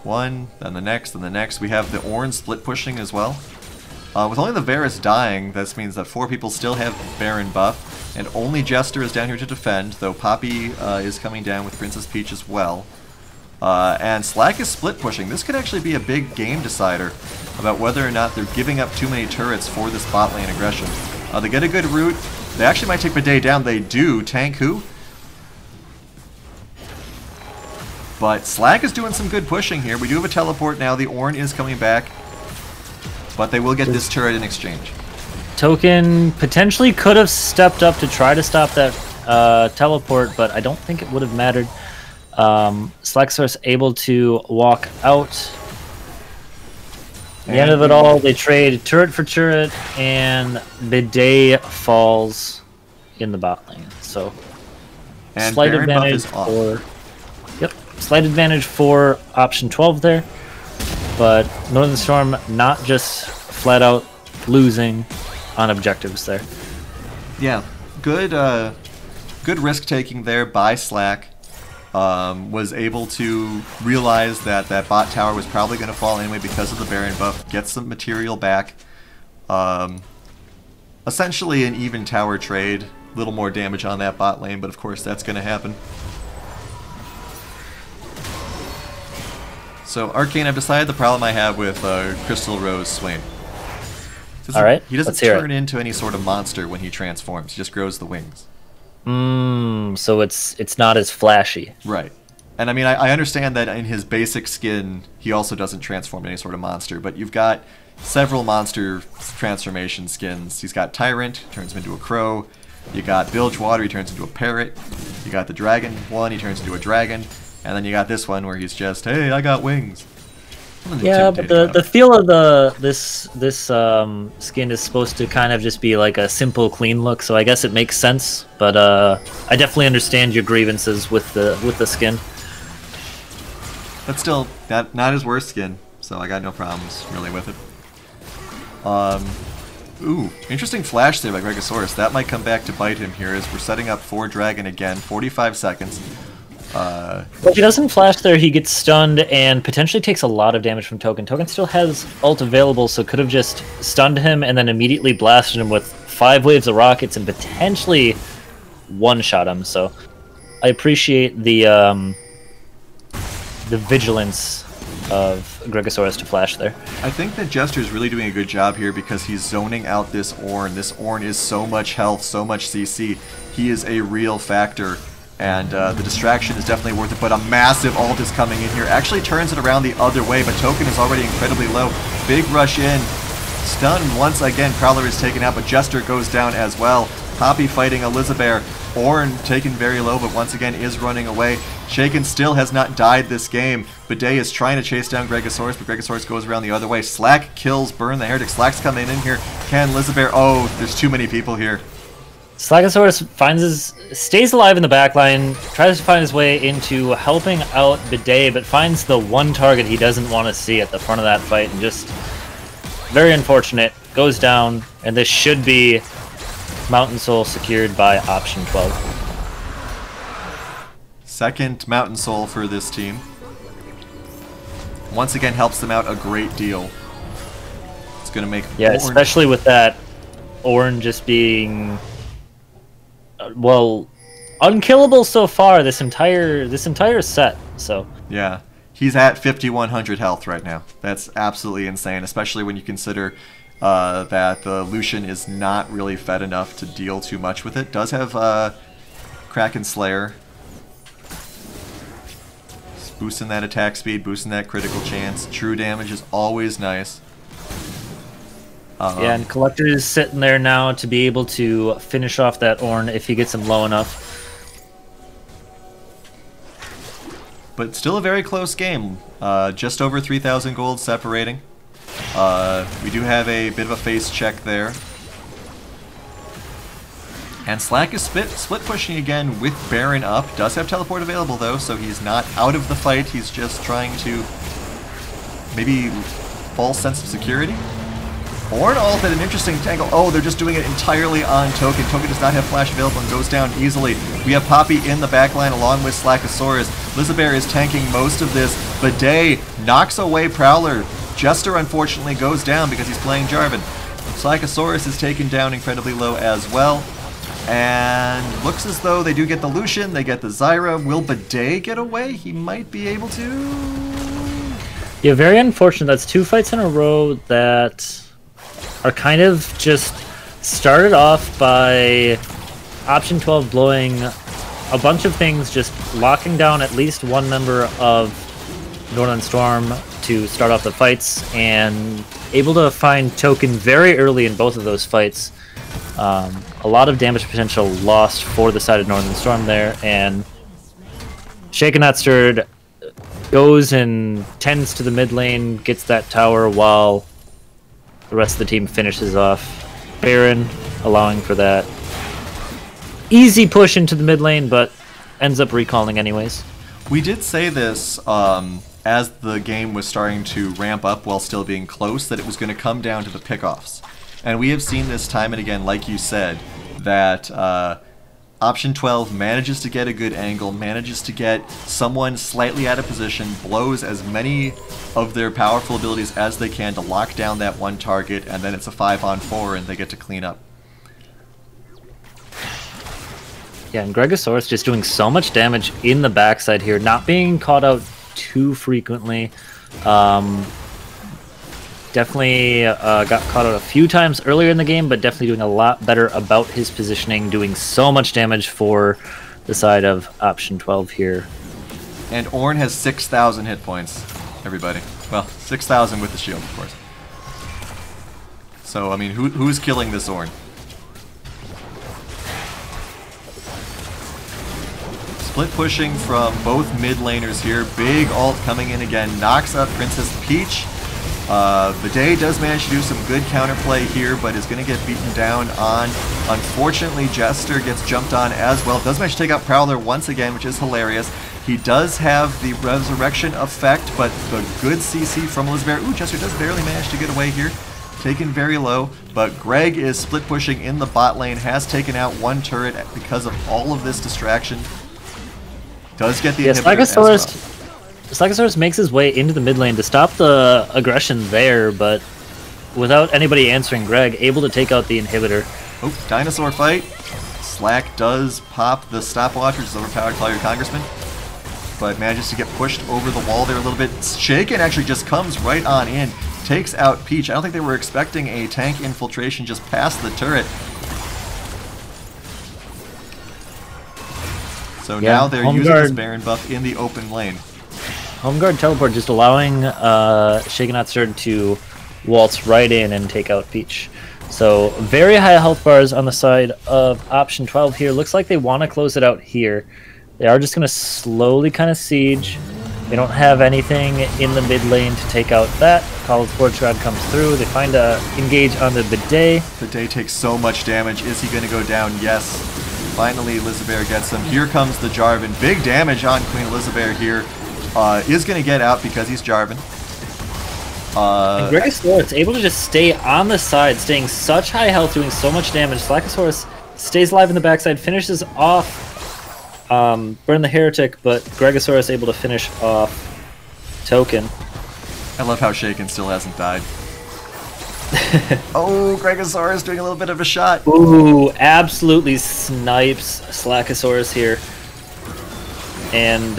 One, then the next, then the next. We have the Orange split pushing as well. With only the Varus dying, this means that 4 people still have Baron buff, and only Jester is down here to defend, though Poppy is coming down with Princess Peach as well. And Slack is split pushing. This could actually be a big game decider about whether or not they're giving up too many turrets for this bot lane aggression. They get a good route. They actually might take Bidet down. They do. Tank who? But Slack is doing some good pushing here. We do have a teleport now. The Ornn is coming back. But they will get this turret in exchange. Token potentially could have stepped up to try to stop that teleport, but I don't think it would have mattered. Slacksaurus able to walk out. At the end of it all, they trade turret for turret, and Bidet falls in the bot lane. So and slight Baron advantage buff for slight advantage for option 12 there. But Northern Storm not just flat out losing on objectives there. Yeah, good good risk taking there by Slack. Was able to realize that that bot tower was probably going to fall anyway because of the Baron buff, get some material back. Essentially an even tower trade, a little more damage on that bot lane, but of course that's going to happen. So Arcane, I've decided the problem I have with Crystal Rose Swain. Alright, he doesn't turn into any sort of monster when he transforms, he just grows the wings. So it's not as flashy. Right. And I mean, I understand that in his basic skin, he also doesn't transform into any sort of monster, but you've got several monster transformation skins. He's got Tyrant, turns him into a crow. You got Bilgewater, he turns into a parrot. You got the Dragon one, he turns into a dragon. And then you got this one where he's just, hey, I got wings. Yeah, but the feel of this skin is supposed to kind of just be like a simple, clean look, so I guess it makes sense. But I definitely understand your grievances with the skin. But still, not his worst skin, so I got no problems really with it. Ooh, interesting flash there by Gregosaurus. That might come back to bite him here as we're setting up for Dragon again. 45 seconds. Well, if he doesn't flash there, he gets stunned and potentially takes a lot of damage from Token. Token still has ult available, so could have just stunned him and then immediately blasted him with 5 waves of rockets and potentially one-shot him. So I appreciate the vigilance of Gregosaurus to flash there. I think that Jester's really doing a good job here because he's zoning out this Ornn. This Ornn is so much health, so much CC. He is a real factor. And the distraction is definitely worth it, but a massive ult is coming in here. Actually turns it around the other way, but Token is already incredibly low. Big rush in. Stun once again. Prowler is taken out, but Jester goes down as well. Poppy fighting Elizabeth. Ornn taken very low, but once again is running away. Shaken still has not died this game. Bidet is trying to chase down Gregosaurus, but Gregosaurus goes around the other way. Slack kills Burn the Heretic. Slack's coming in here. Can Elizabeth... Oh, there's too many people here. Slackosaurus stays alive in the backline, tries to find his way into helping out Bidet, but finds the one target he doesn't want to see at the front of that fight, and just very unfortunate, goes down, and this should be Mountain Soul secured by option 12. Second Mountain Soul for this team. Once again helps them out a great deal. It's going to make... Yeah, especially with that Ornn just being... well, unkillable so far this entire set. So yeah, he's at 5100 health right now. That's absolutely insane, especially when you consider that the Lucian is not really fed enough to deal too much with it. Does have Kraken Slayer, just boosting that attack speed, boosting that critical chance. True damage is always nice. Yeah, and Collector is sitting there now to be able to finish off that Ornn if he gets him low enough. But still a very close game. Just over 3,000 gold separating. We do have a bit of a face check there. And Slack is split pushing again with Baron up. Does have teleport available though, so he's not out of the fight. He's just trying to maybe false sense of security. Ornn ult at an interesting tangle. Oh, they're just doing it entirely on Token. Token does not have flash available and goes down easily. We have Poppy in the backline along with Slackosaurus. Elizabeth is tanking most of this. Bidet knocks away Prowler. Jester unfortunately goes down because he's playing Jarvan. Slackosaurus is taken down incredibly low as well. And looks as though they do get the Lucian, they get the Zyra. Will Bidet get away? He might be able to. Yeah, very unfortunate. That's 2 fights in a row that are kind of just started off by Option 12 blowing a bunch of things, just locking down at least one member of Northern Storm to start off the fights, and able to find Token very early in both of those fights. A lot of damage potential lost for the side of Northern Storm there, and Shaken Not Stirred goes and tends to the mid lane, gets that tower while the rest of the team finishes off Baron, allowing for that easy push into the mid lane, but ends up recalling anyways. We did say this as the game was starting to ramp up while still being close, that it was going to come down to the pickoffs. And we have seen this time and again, like you said, that Option 12 manages to get a good angle, manages to get someone slightly out of position, blows as many of their powerful abilities as they can to lock down that one target, and then it's a 5-on-4 and they get to clean up. Yeah, and Gregosaurus just doing so much damage in the backside here, not being caught out too frequently. Definitely got caught out a few times earlier in the game, but definitely doing a lot better about his positioning, doing so much damage for the side of Option 12 here. And Ornn has 6,000 hit points, everybody. Well, 6,000 with the shield, of course. So, I mean, who's killing this Ornn? Split pushing from both mid laners here. Big ult coming in again. Knocks up Princess Peach. Bidet does manage to do some good counterplay here, but is going to get beaten down on. Unfortunately, Jester gets jumped on as well. Does manage to take out Prowler once again, which is hilarious. He does have the resurrection effect, but the good CC from Elizabeth. Ooh, Jester does barely manage to get away here. Taken very low, but Greg is split pushing in the bot lane, has taken out one turret because of all of this distraction. Does get the inhibitor as well. Slackosaurus makes his way into the mid lane to stop the aggression there, but without anybody answering Greg, able to take out the inhibitor. Oh, dinosaur fight. Slack does pop the stopwatch, which is overpowered Cloud Congressman, but manages to get pushed over the wall there a little bit. Shaken actually just comes right on in, takes out Peach. I don't think they were expecting a tank infiltration just past the turret. So yeah, now they're using this Baron buff in the open lane. Home Guard teleport just allowing Shaken Not Stirred to waltz right in and take out Peach. So very high health bars on the side of Option 12 here. Looks like they want to close it out here. They are just going to slowly kind of siege. They don't have anything in the mid lane to take out that. Call of Forge God comes through. They find a engage on the Bidet. Bidet takes so much damage. Is he going to go down? Yes. Finally, Elizabeth gets him. Here comes the Jarvan. Big damage on Queen Elizabeth here. Is going to get out because he's Jarvan. And Gregosaurus able to just stay on the side, staying such high health, doing so much damage. Slackosaurus stays alive in the backside, finishes off Burn the Heretic, but Gregosaurus able to finish off Token. I love how Shaken still hasn't died. Oh, Gregosaurus doing a little bit of a shot. Ooh, absolutely snipes Slackosaurus here. And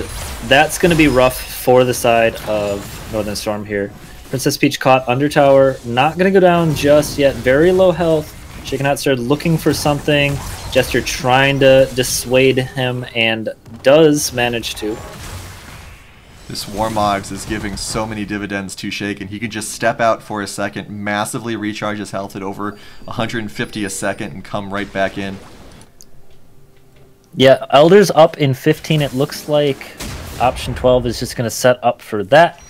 that's going to be rough for the side of Northern Storm here. Princess Peach caught under tower, not going to go down just yet. Very low health. Shaken Not Stirred looking for something. Jester trying to dissuade him and does manage to. This Warmogs is giving so many dividends to Shaken. He can just step out for a second, massively recharge his health at over 150 a second and come right back in. Yeah, Elder's up in 15. It looks like Option 12 is just going to set up for that.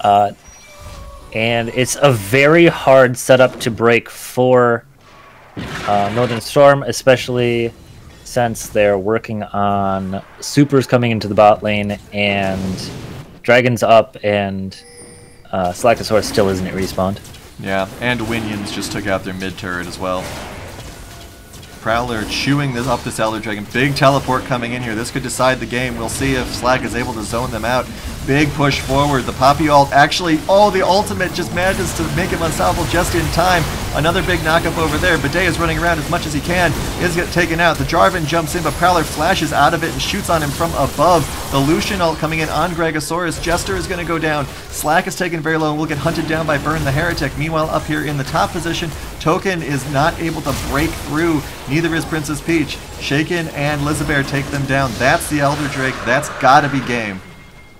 And it's a very hard setup to break for Northern Storm, especially since they're working on supers coming into the bot lane and Dragon's up and Slackosaurus still isn't at respawned. Yeah, and Winions just took out their mid turret as well. Prowler chewing up this Elder Dragon. Big teleport coming in here. This could decide the game. We'll see if Slack is able to zone them out. Big push forward. The Poppy ult actually, the ultimate just manages to make him unstoppable just in time. Another big knockup over there. Bidet is running around as much as he can. Is get taken out. The Jarvan jumps in, but Prowler flashes out of it and shoots on him from above. The Lucian ult coming in on Gregosaurus. Jester is going to go down. Slack is taken very low and will get hunted down by Burn the Heretic. Meanwhile, up here in the top position, Token is not able to break through. Neither is Princess Peach. Shaken and Lizabear take them down. That's the Elder Drake. That's gotta be game.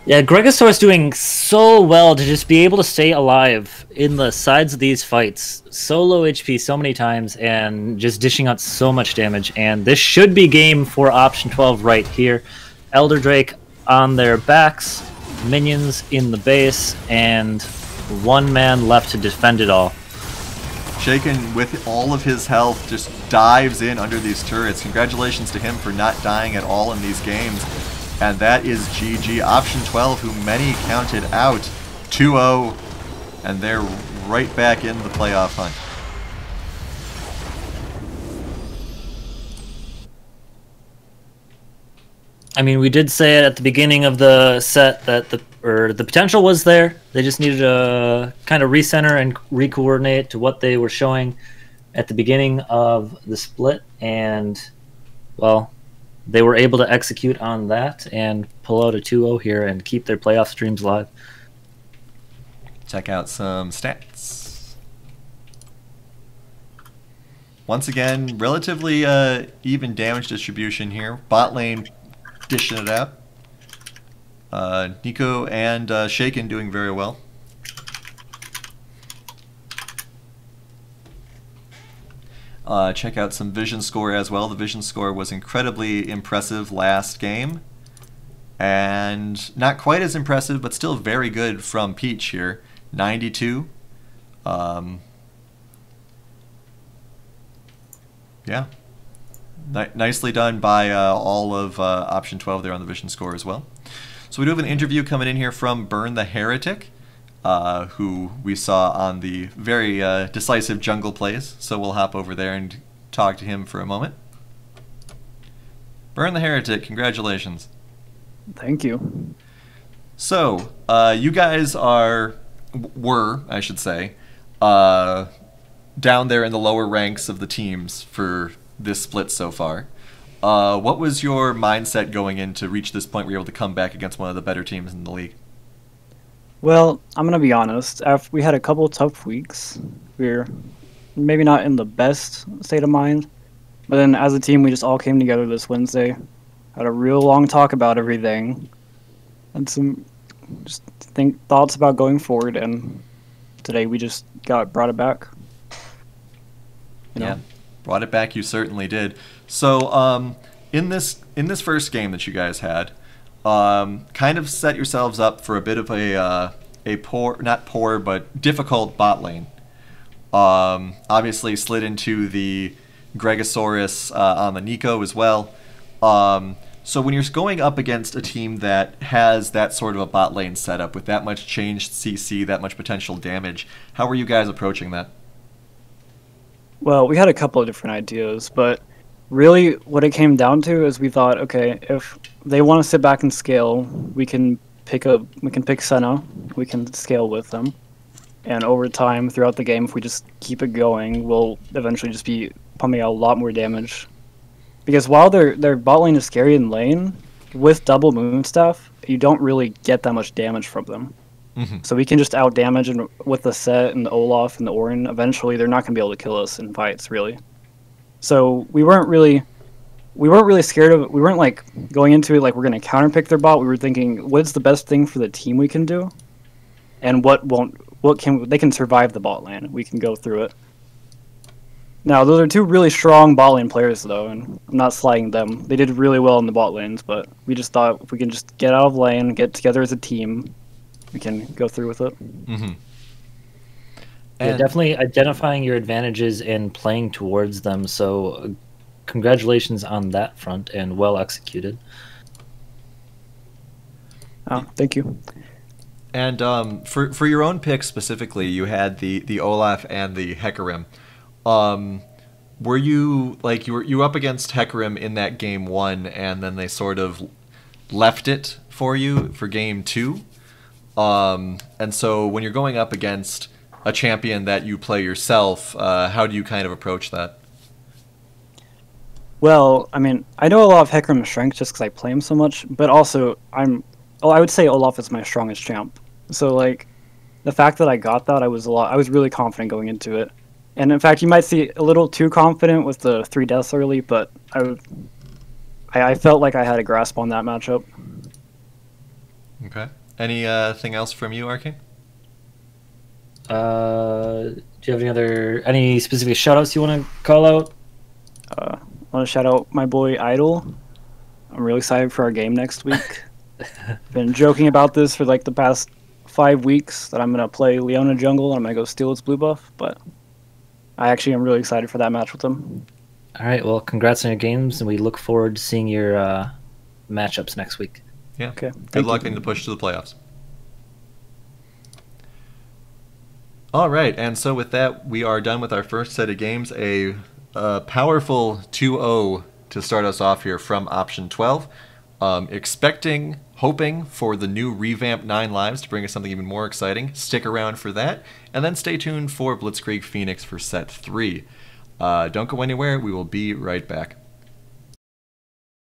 Yeah, Gregosaurus doing so well to just be able to stay alive in the sides of these fights. So low HP so many times and just dishing out so much damage. And this should be game for option 12 right here. Elder Drake on their backs, minions in the base, and one man left to defend it all. Shaken, with all of his health, just dives in under these turrets. Congratulations to him for not dying at all in these games. And that is GG. Option 12, who many counted out, 2-0, and they're right back in the playoff hunt. I mean, we did say it at the beginning of the set that the potential was there. They just needed to kind of recenter and re-coordinate to what they were showing at the beginning of the split, and well, they were able to execute on that and pull out a 2-0 here and keep their playoff streams alive. Check out some stats. Once again, relatively even damage distribution here. Bot lane dishing it out. Nico and Shaken doing very well. Check out some vision score as well. The vision score was incredibly impressive last game. And not quite as impressive, but still very good from Peach here. 92. Yeah. Nicely done by all of option 12 there on the vision score as well. So we do have an interview coming in here from Burn the Heretic, who we saw on the very decisive jungle plays. So we'll hop over there and talk to him for a moment. Burn the Heretic, congratulations. Thank you. So, you guys were, I should say, down there in the lower ranks of the teams for this split so far. What was your mindset going in to reach this point where you're able to come back against one of the better teams in the league? Well, I'm going to be honest. After we had a couple tough weeks. We're maybe not in the best state of mind. But then as a team, we just all came together this Wednesday. Had a real long talk about everything. And some thoughts about going forward. And today we just brought it back. You know? Yeah, brought it back. You certainly did. So in this first game that you guys had, kind of set yourselves up for a bit of a not poor, but difficult bot lane. Obviously slid into the Gregosaurus on the Nico as well. So when you're going up against a team that has that sort of a bot lane setup with that much changed CC, that much potential damage, how were you guys approaching that? Well, we had a couple of different ideas, but really what it came down to is we thought, okay, if they want to sit back and scale, we can pick Senna, we can scale with them. And over time, throughout the game, if we just keep it going, we'll eventually just be pumping out a lot more damage. Because while their bot lane is scary in lane, with double Moonstaff, you don't really get that much damage from them. Mm-hmm. So we can just out damage, and with the Set and the Olaf and the Orin, eventually they're not going to be able to kill us in fights, really. So we weren't really scared of it. We weren't like going into it like we're going to counterpick their bot. We were thinking, what's the best thing for the team we can do, and they can survive the bot lane. We can go through it. Now, those are two really strong bot lane players, though, and I'm not sliding them. They did really well in the bot lanes, but we just thought if we can just get out of lane, get together as a team, we can go through with it. Mm-hmm. Yeah, definitely identifying your advantages and playing towards them. So, congratulations on that front and well executed. Oh, thank you. And for your own pick specifically, you had the Olaf and the Hecarim. were you like you were up against Hecarim in that game 1, and then they sort of left it for you for game 2? And so when you're going up against a champion that you play yourself, how do you kind of approach that? Well, I mean, I know a lot of Hecarim's strengths just because I play him so much, but also I would say Olaf is my strongest champ. So like, the fact that I got that, I was really confident going into it. And in fact, you might see a little too confident with the 3 deaths early, but I felt like I had a grasp on that matchup. Okay. Anything else from you, Arcane? Do you have any specific shoutouts you want to call out? I want to shout out my boy Idol. I'm really excited for our game next week. Been joking about this for like the past 5 weeks that I'm gonna play Leona jungle and I'm gonna go steal its blue buff, but I actually am really excited for that match with him. All right, well, congrats on your games, and we look forward to seeing your matchups next week. Yeah. Okay. Good luck in the push to the playoffs. All right, and so with that, we are done with our first set of games. A powerful 2-0 to start us off here from option 12. Hoping for the new revamped 9 Lives to bring us something even more exciting. Stick around for that, and then stay tuned for Blitzkrieg Phoenix for set 3. Don't go anywhere. We will be right back.